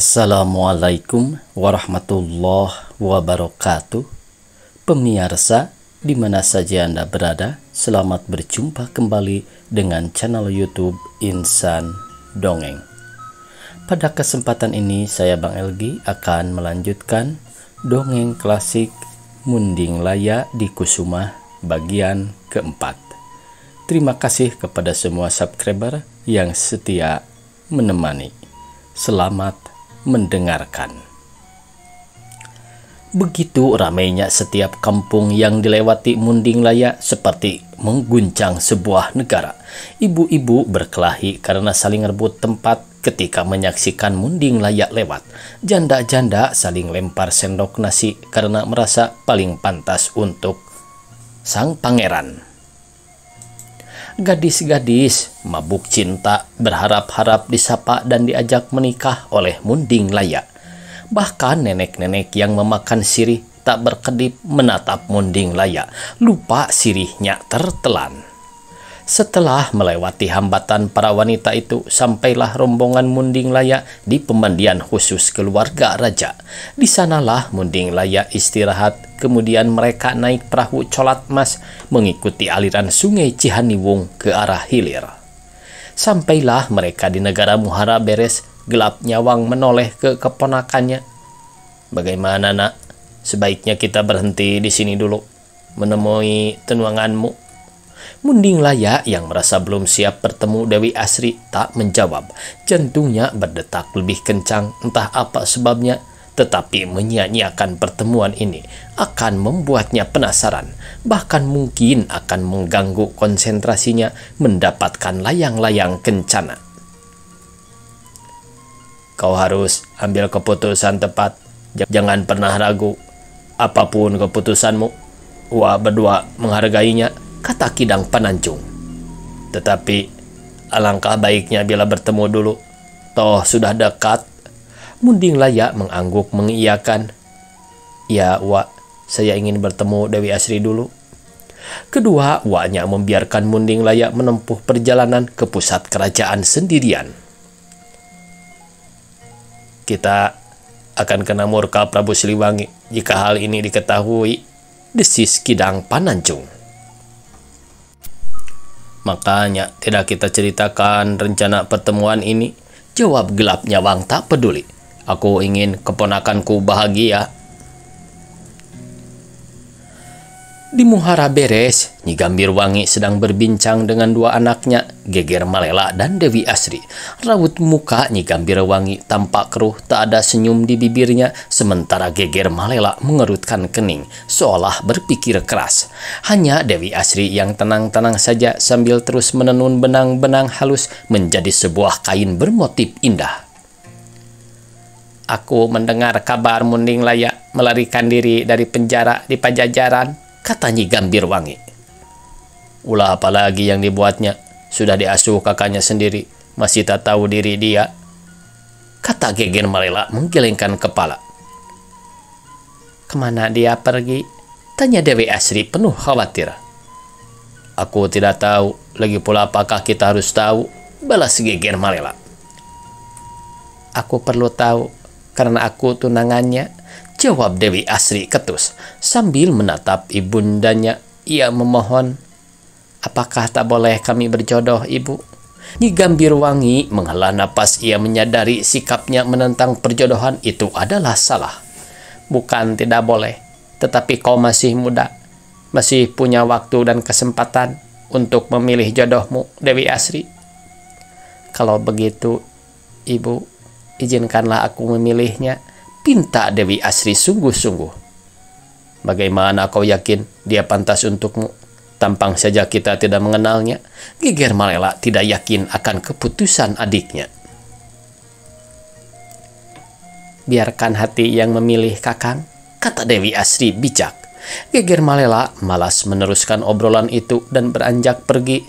Assalamualaikum warahmatullahi wabarakatuh. Pemirsa, di mana saja Anda berada, selamat berjumpa kembali dengan channel YouTube Insan Dongeng. Pada kesempatan ini, saya Bang Elgi akan melanjutkan dongeng klasik Munding Laya di Kusuma bagian keempat. Terima kasih kepada semua subscriber yang setia menemani. Selamat mendengarkan. Begitu ramainya setiap kampung yang dilewati Munding Laya seperti mengguncang sebuah negara. Ibu-ibu berkelahi karena saling rebut tempat ketika menyaksikan Munding Laya lewat. Janda-janda saling lempar sendok nasi karena merasa paling pantas untuk sang pangeran. Gadis-gadis mabuk cinta berharap-harap disapa dan diajak menikah oleh Munding Laya. Bahkan nenek-nenek yang memakan sirih tak berkedip menatap Munding Laya, lupa sirihnya tertelan. Setelah melewati hambatan para wanita itu, sampailah rombongan Munding Laya di pemandian khusus keluarga raja. Di sanalah Munding Laya istirahat, kemudian mereka naik perahu colat mas mengikuti aliran sungai Cihaniwung ke arah hilir. Sampailah mereka di negara Muhara Beres, gelap nyawang menoleh ke keponakannya. "Bagaimana, nak? Sebaiknya kita berhenti di sini dulu, menemui tenuanganmu." Munding Laya yang merasa belum siap bertemu Dewi Asri tak menjawab. Jantungnya berdetak lebih kencang, entah apa sebabnya, tetapi menyia-nyiakan pertemuan ini akan membuatnya penasaran, bahkan mungkin akan mengganggu konsentrasinya mendapatkan layang-layang kencana. "Kau harus ambil keputusan tepat, jangan pernah ragu. Apapun keputusanmu, Wak berdua menghargainya," kata Kidang Pananjung. "Tetapi alangkah baiknya bila bertemu dulu, toh sudah dekat." Munding Laya mengangguk mengiyakan. "Ya, Wak, saya ingin bertemu Dewi Asri dulu." Kedua waknya membiarkan Munding Laya menempuh perjalanan ke pusat kerajaan sendirian. "Kita akan kena murka Prabu Siliwangi jika hal ini diketahui," desis Kidang Pananjung. "Makanya tidak kita ceritakan rencana pertemuan ini," jawab Gelap Nyawang tak peduli. "Aku ingin keponakanku bahagia." Di Muhara Beres, Nyi Gambir Wangi sedang berbincang dengan dua anaknya, Geger Malela dan Dewi Asri. Raut muka Nyi Gambir Wangi tampak keruh, tak ada senyum di bibirnya, sementara Geger Malela mengerutkan kening, seolah berpikir keras. Hanya Dewi Asri yang tenang-tenang saja sambil terus menenun benang-benang halus menjadi sebuah kain bermotif indah. "Aku mendengar kabar Munding Laya melarikan diri dari penjara di Pajajaran," kata Nyi Gambir Wangi. "Ulah apalagi yang dibuatnya, sudah diasuh kakaknya sendiri, masih tak tahu diri dia," kata Geger Malela menggelengkan kepala. "Kemana dia pergi?" tanya Dewi Asri penuh khawatir. "Aku tidak tahu, lagi pula apakah kita harus tahu?" balas Geger Malela. "Aku perlu tahu, karena aku tunangannya," jawab Dewi Asri ketus. Sambil menatap ibundanya, ia memohon, "Apakah tak boleh kami berjodoh, Ibu?" Nyi Gambir Wangi menghela napas. Ia menyadari sikapnya menentang perjodohan itu adalah salah. "Bukan tidak boleh, tetapi kau masih muda, masih punya waktu dan kesempatan untuk memilih jodohmu, Dewi Asri." "Kalau begitu, Ibu, izinkanlah aku memilihnya," pinta Dewi Asri sungguh-sungguh. "Bagaimana kau yakin dia pantas untukmu? Tampang saja kita tidak mengenalnya." Geger Malela tidak yakin akan keputusan adiknya. "Biarkan hati yang memilih, Kakang," kata Dewi Asri bijak. Geger Malela malas meneruskan obrolan itu dan beranjak pergi.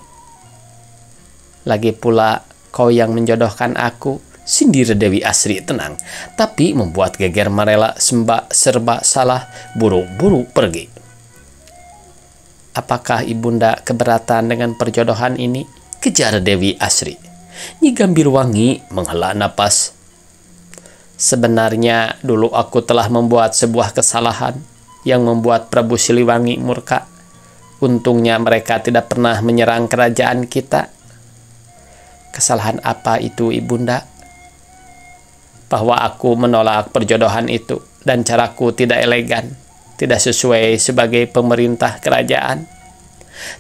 "Lagi pula kau yang menjodohkan aku," sindir Dewi Asri tenang, tapi membuat Geger Malela serba salah, buru-buru pergi. "Apakah ibunda keberatan dengan perjodohan ini?" kejar Dewi Asri. Nyi Gambir Wangi menghela napas. Sebenarnya dulu aku telah membuat sebuah kesalahan yang membuat Prabu Siliwangi murka. Untungnya mereka tidak pernah menyerang kerajaan kita. Kesalahan apa itu, Ibunda? Bahwa aku menolak perjodohan itu dan caraku tidak elegan, tidak sesuai sebagai pemerintah kerajaan.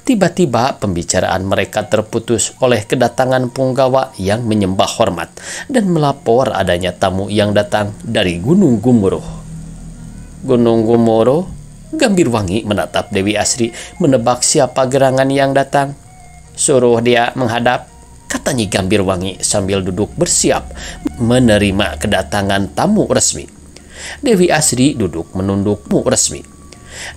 Tiba-tiba pembicaraan mereka terputus oleh kedatangan punggawa yang menyembah hormat dan melapor adanya tamu yang datang dari Gunung Gumuruh. Gunung Gumuruh? Gambirwangi menatap Dewi Asri, menebak siapa gerangan yang datang. Suruh dia menghadap, kata Nyi Gambirwangi sambil duduk bersiap menerima kedatangan tamu resmi. Dewi Asri duduk menunduk resmi.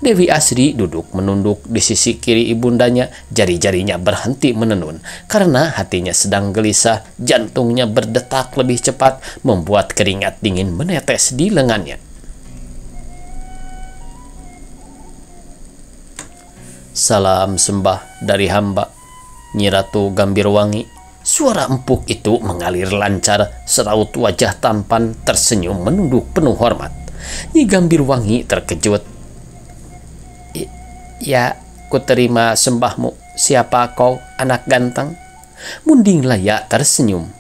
Dewi Asri duduk menunduk di sisi kiri ibundanya, jari-jarinya berhenti menenun karena hatinya sedang gelisah, jantungnya berdetak lebih cepat, membuat keringat dingin menetes di lengannya. Salam sembah dari hamba, Nyi Ratu Gambirwangi. Suara empuk itu mengalir lancar, seraut wajah tampan tersenyum menunduk penuh hormat. Nyi Gambirwangi terkejut. Ya, ku terima sembahmu. Siapa kau, anak ganteng? Munding Laya tersenyum.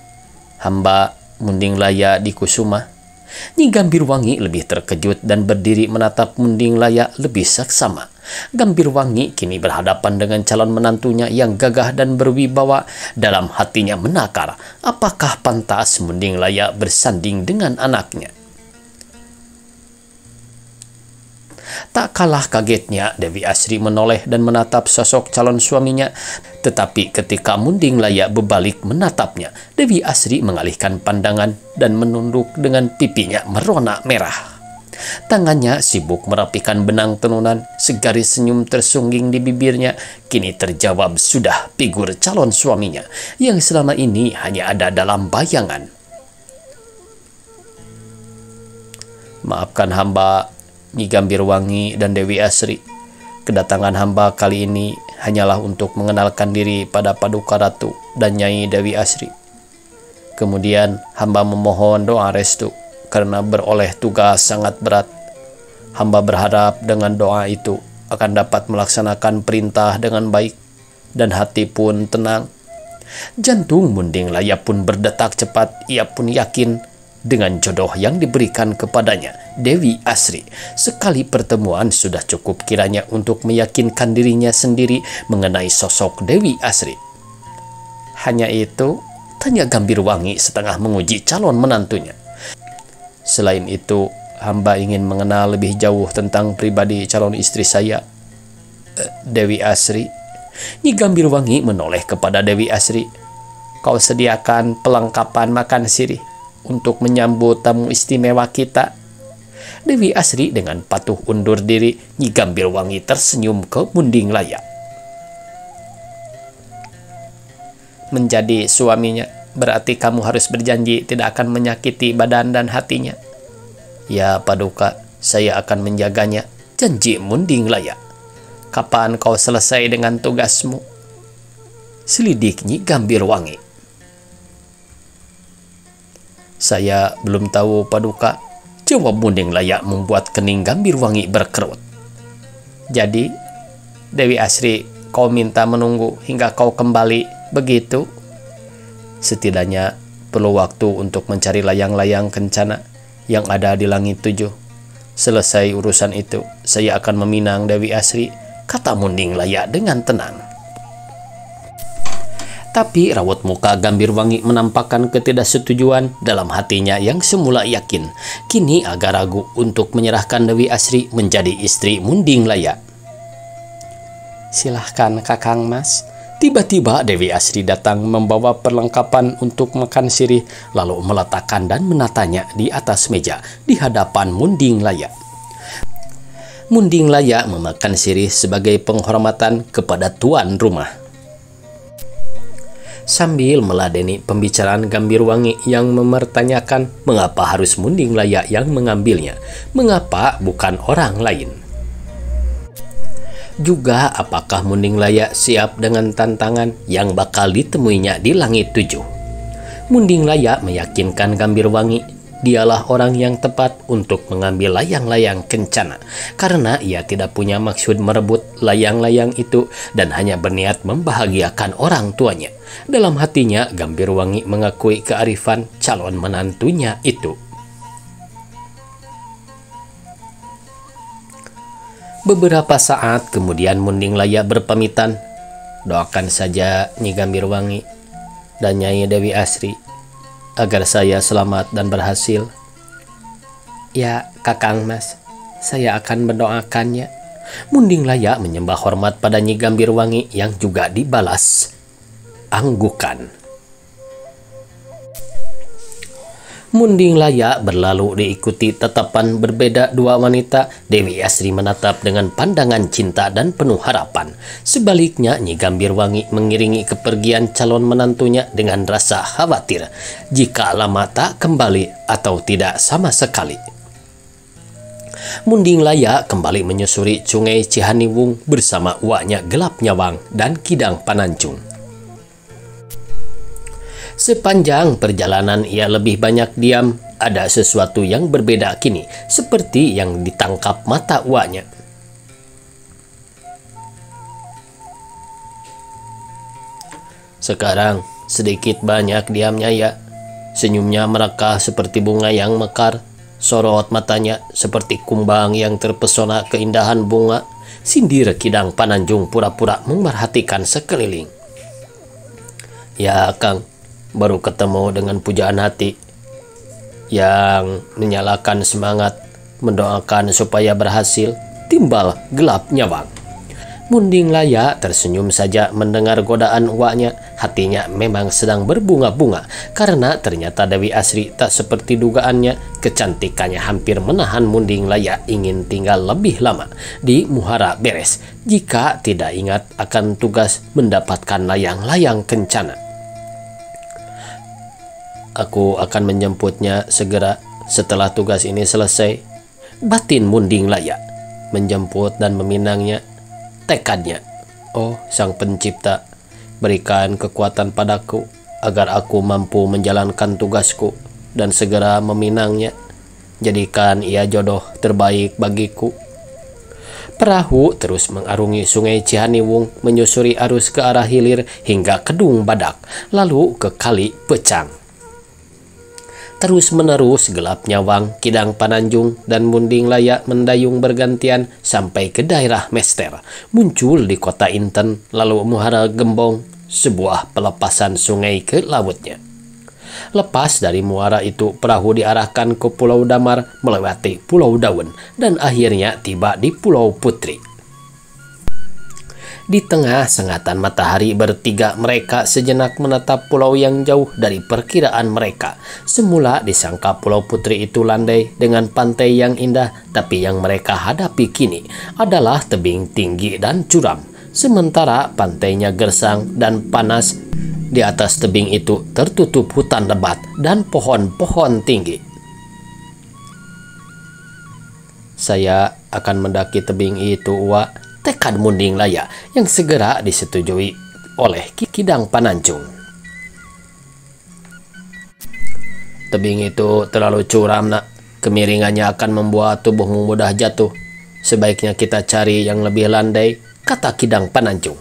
Hamba Munding Laya di Kusuma. Nyi Gambirwangi lebih terkejut dan berdiri menatap Munding Laya lebih seksama. Gambirwangi kini berhadapan dengan calon menantunya yang gagah dan berwibawa. Dalam hatinya menakar, apakah pantas Munding Laya bersanding dengan anaknya? Tak kalah kagetnya, Dewi Asri menoleh dan menatap sosok calon suaminya. Tetapi ketika Munding Laya berbalik menatapnya, Dewi Asri mengalihkan pandangan dan menunduk dengan pipinya merona merah. Tangannya sibuk merapikan benang tenunan, segaris senyum tersungging di bibirnya. Kini terjawab sudah figur calon suaminya yang selama ini hanya ada dalam bayangan. Maafkan hamba, Nyi Gambirwangi dan Dewi Asri. Kedatangan hamba kali ini hanyalah untuk mengenalkan diri pada Paduka Ratu dan Nyai Dewi Asri. Kemudian hamba memohon doa restu karena beroleh tugas sangat berat. Hamba berharap dengan doa itu akan dapat melaksanakan perintah dengan baik dan hati pun tenang. Jantung Munding Laya pun berdetak cepat. Ia pun yakin dengan jodoh yang diberikan kepadanya, Dewi Asri. Sekali pertemuan sudah cukup kiranya untuk meyakinkan dirinya sendiri mengenai sosok Dewi Asri. Hanya itu? Tanya Gambirwangi setengah menguji calon menantunya. Selain itu, hamba ingin mengenal lebih jauh tentang pribadi calon istri saya, Dewi Asri. Nyi Gambirwangi menoleh kepada Dewi Asri. Kau sediakan pelengkapan makan sirih untuk menyambut tamu istimewa kita. Dewi Asri dengan patuh undur diri. Nyi Gambirwangi tersenyum ke Munding Laya. Menjadi suaminya berarti kamu harus berjanji tidak akan menyakiti badan dan hatinya. Ya Paduka, saya akan menjaganya, janji Munding Laya. Kapan kau selesai dengan tugasmu? Selidik Nyi Gambirwangi. Saya belum tahu Paduka, jawab Munding Laya membuat kening Gambirwangi berkerut. Jadi, Dewi Asri, kau minta menunggu hingga kau kembali, begitu? Setidaknya perlu waktu untuk mencari layang-layang kencana yang ada di langit 7. Selesai urusan itu, saya akan meminang Dewi Asri, kata Munding Laya dengan tenang. Tapi raut muka Gambirwangi menampakkan ketidaksetujuan. Dalam hatinya yang semula yakin, kini agak ragu untuk menyerahkan Dewi Asri menjadi istri Munding Laya. Silahkan Kakang Mas. Tiba-tiba Dewi Asri datang membawa perlengkapan untuk makan sirih, lalu meletakkan dan menatanya di atas meja di hadapan Munding Laya. Munding Laya memakan sirih sebagai penghormatan kepada tuan rumah. Sambil meladeni pembicaraan Gambirwangi yang mempertanyakan mengapa harus Munding Laya yang mengambilnya, mengapa bukan orang lain. Juga apakah Munding Laya siap dengan tantangan yang bakal ditemuinya di langit 7. Munding Laya meyakinkan Gambirwangi dialah orang yang tepat untuk mengambil layang-layang kencana, karena ia tidak punya maksud merebut layang-layang itu dan hanya berniat membahagiakan orang tuanya. Dalam hatinya, Gambirwangi mengakui kearifan calon menantunya itu. Beberapa saat kemudian Munding Laya berpamitan, "Doakan saja Nyi Gambirwangi dan Nyai Dewi Asri agar saya selamat dan berhasil." "Ya, Kakang Mas, saya akan mendoakannya." Munding Laya menyembah hormat pada Nyi Gambirwangi yang juga dibalas anggukan. Munding Laya berlalu diikuti tatapan berbeda dua wanita. Dewi Asri menatap dengan pandangan cinta dan penuh harapan. Sebaliknya, Nyi Gambirwangi mengiringi kepergian calon menantunya dengan rasa khawatir jika lama tak kembali atau tidak sama sekali. Munding Laya kembali menyusuri Sungai Cihaniwung bersama uaknya Gelap Nyawang dan Kidang Pananjung. Sepanjang perjalanan ia lebih banyak diam. Ada sesuatu yang berbeda kini, seperti yang ditangkap mata uaknya. Sekarang sedikit banyak diamnya ya. Senyumnya merekah seperti bunga yang mekar. Sorot matanya seperti kumbang yang terpesona keindahan bunga. Sindir Kidang Pananjung pura-pura memerhatikan sekeliling. "Ya Kang, baru ketemu dengan pujaan hati yang menyalakan semangat, mendoakan supaya berhasil," timbal Gelap Nyawang. Munding Laya tersenyum saja mendengar godaan uaknya. Hatinya memang sedang berbunga-bunga karena ternyata Dewi Asri tak seperti dugaannya. Kecantikannya hampir menahan Munding Laya ingin tinggal lebih lama di Muhara Beres jika tidak ingat akan tugas mendapatkan layang-layang kencana. "Aku akan menjemputnya segera setelah tugas ini selesai," batin Munding Laya. Menjemput dan meminangnya tekadnya. "Oh Sang Pencipta, berikan kekuatan padaku agar aku mampu menjalankan tugasku dan segera meminangnya. Jadikan ia jodoh terbaik bagiku." Perahu terus mengarungi Sungai Cihaniwung, menyusuri arus ke arah hilir hingga Kedung Badak, lalu ke Kali Pecang. Terus-menerus Gelap Nyawang, Kidang Pananjung, dan Munding Laya mendayung bergantian sampai ke daerah Mester. Muncul di kota Inten, lalu Muhara Gembong, sebuah pelepasan sungai ke lautnya. Lepas dari muara itu, perahu diarahkan ke Pulau Damar melewati Pulau Daun dan akhirnya tiba di Pulau Putri. Di tengah sengatan matahari, bertiga mereka sejenak menatap pulau yang jauh dari perkiraan mereka. Semula disangka Pulau Putri itu landai dengan pantai yang indah, tapi yang mereka hadapi kini adalah tebing tinggi dan curam. Sementara pantainya gersang dan panas, di atas tebing itu tertutup hutan lebat dan pohon-pohon tinggi. "Saya akan mendaki tebing itu, Wak," tekad Munding Laya yang segera disetujui oleh Kidang Pananjung. "Tebing itu terlalu curam, Nak. Kemiringannya akan membuat tubuhmu mudah jatuh. Sebaiknya kita cari yang lebih landai," kata Kidang Pananjung.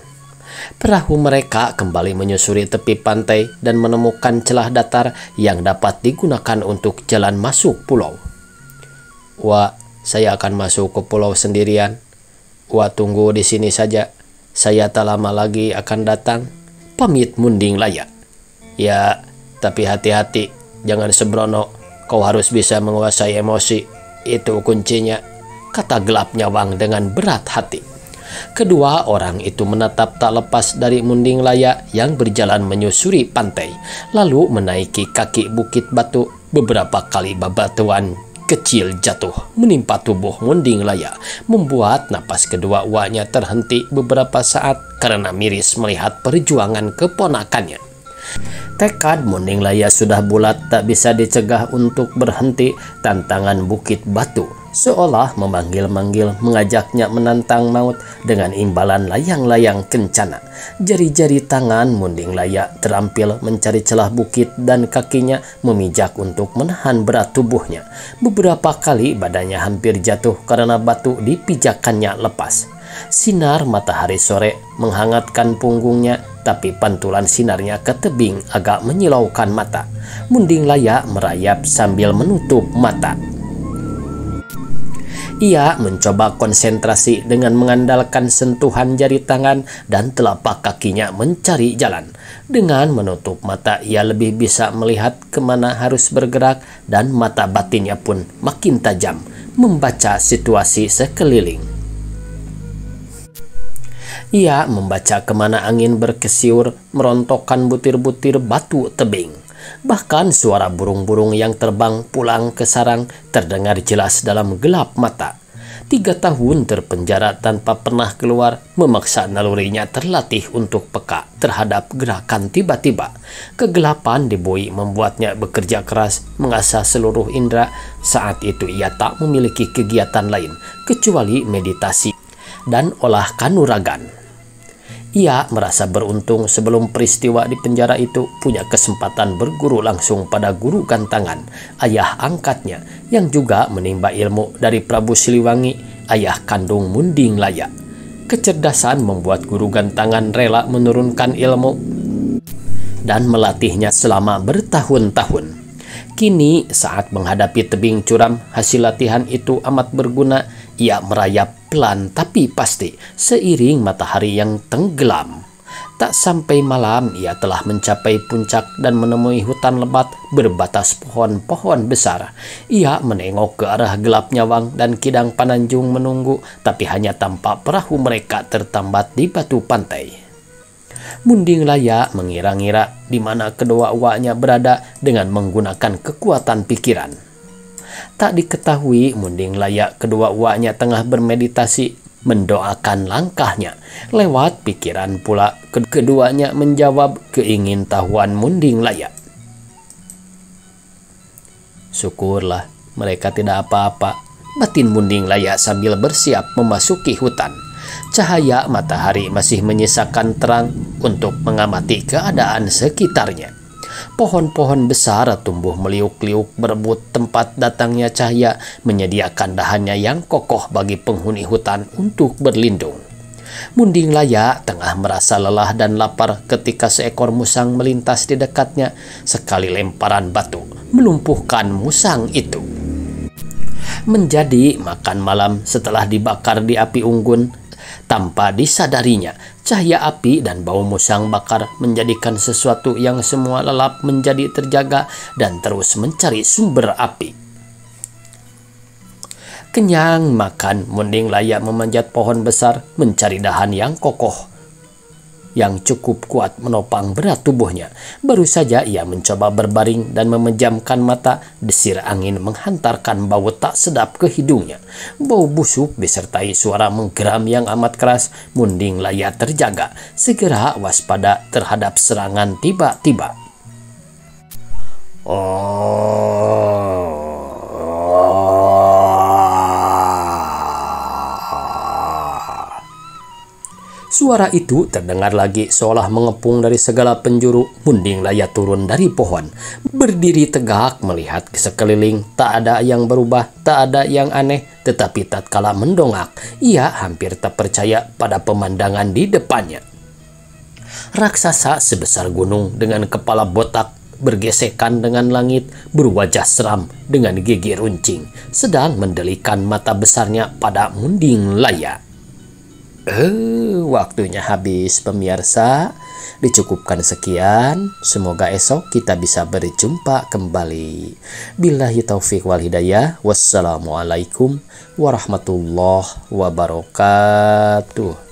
Perahu mereka kembali menyusuri tepi pantai dan menemukan celah datar yang dapat digunakan untuk jalan masuk pulau. "Wah, saya akan masuk ke pulau sendirian. Wah, tunggu di sini saja. Saya tak lama lagi akan datang," pamit Munding Laya. "Ya, tapi hati-hati, jangan sembrono. Kau harus bisa menguasai emosi. Itu kuncinya," kata Gelap Nyawang dengan berat hati. Kedua orang itu menatap tak lepas dari Munding Laya yang berjalan menyusuri pantai, lalu menaiki kaki bukit batu. Beberapa kali bebatuan kecil jatuh menimpa tubuh Munding Laya, membuat napas kedua uaknya terhenti beberapa saat karena miris melihat perjuangan keponakannya. Tekad Munding Laya sudah bulat, tak bisa dicegah untuk berhenti. Tantangan bukit batu seolah memanggil-manggil, mengajaknya menantang maut dengan imbalan layang-layang kencana. Jari-jari tangan Munding Laya terampil mencari celah bukit dan kakinya memijak untuk menahan berat tubuhnya. Beberapa kali badannya hampir jatuh karena batu di pijakannya lepas. Sinar matahari sore menghangatkan punggungnya, tapi pantulan sinarnya ke tebing agak menyilaukan mata. Munding Laya merayap sambil menutup mata. Ia mencoba konsentrasi dengan mengandalkan sentuhan jari tangan dan telapak kakinya mencari jalan. Dengan menutup mata, ia lebih bisa melihat kemana harus bergerak dan mata batinnya pun makin tajam, membaca situasi sekeliling. Ia membaca kemana angin berkesiur, merontokkan butir-butir batu tebing. Bahkan suara burung-burung yang terbang pulang ke sarang terdengar jelas dalam gelap mata. 3 tahun terpenjara tanpa pernah keluar memaksa nalurinya terlatih untuk peka terhadap gerakan tiba-tiba. Kegelapan di Boi membuatnya bekerja keras, mengasah seluruh indera. Saat itu ia tak memiliki kegiatan lain kecuali meditasi dan olah kanuragan. Ia merasa beruntung sebelum peristiwa di penjara itu punya kesempatan berguru langsung pada guru gantangan, ayah angkatnya, yang juga menimba ilmu dari Prabu Siliwangi, ayah kandung Munding Laya. Kecerdasan membuat guru gantangan rela menurunkan ilmu dan melatihnya selama bertahun-tahun. Kini saat menghadapi tebing curam, hasil latihan itu amat berguna. Ia merayap pelan tapi pasti seiring matahari yang tenggelam. Tak sampai malam ia telah mencapai puncak dan menemui hutan lebat berbatas pohon-pohon besar. Ia menengok ke arah gelap nyawang dan Kidang Pananjung menunggu, tapi hanya tampak perahu mereka tertambat di batu pantai. Munding Laya mengira-ngira di mana kedua uaknya berada dengan menggunakan kekuatan pikiran. Tak diketahui Munding Laya kedua uaknya tengah bermeditasi mendoakan langkahnya. Lewat pikiran pula keduanya menjawab keingintahuan Munding Laya. Syukurlah mereka tidak apa-apa, batin Munding Laya sambil bersiap memasuki hutan. Cahaya matahari masih menyisakan terang untuk mengamati keadaan sekitarnya. Pohon-pohon besar tumbuh meliuk-liuk berebut tempat datangnya cahaya, menyediakan dahannya yang kokoh bagi penghuni hutan untuk berlindung. Munding Laya tengah merasa lelah dan lapar ketika seekor musang melintas di dekatnya. Sekali lemparan batu melumpuhkan musang itu. Menjadi makan malam setelah dibakar di api unggun. Tanpa disadarinya, cahaya api dan bau musang bakar menjadikan sesuatu yang semua lelap menjadi terjaga dan terus mencari sumber api. Kenyang makan, Munding Laya memanjat pohon besar mencari dahan yang kokoh yang cukup kuat menopang berat tubuhnya. Baru saja ia mencoba berbaring dan memejamkan mata, desir angin menghantarkan bau tak sedap ke hidungnya. Bau busuk disertai suara menggeram yang amat keras. Munding Laya terjaga, segera waspada terhadap serangan tiba-tiba. Suara itu terdengar lagi seolah mengepung dari segala penjuru. Munding Laya turun dari pohon, berdiri tegak melihat ke sekeliling. Tak ada yang berubah, tak ada yang aneh, tetapi tatkala mendongak, ia hampir tak percaya pada pemandangan di depannya. Raksasa sebesar gunung dengan kepala botak bergesekan dengan langit, berwajah seram dengan gigi runcing, sedang mendelikan mata besarnya pada Munding Laya. Waktunya habis pemirsa. Dicukupkan sekian. Semoga esok kita bisa berjumpa kembali. Billahi taufik wal hidayah. Wassalamualaikum warahmatullahi wabarakatuh.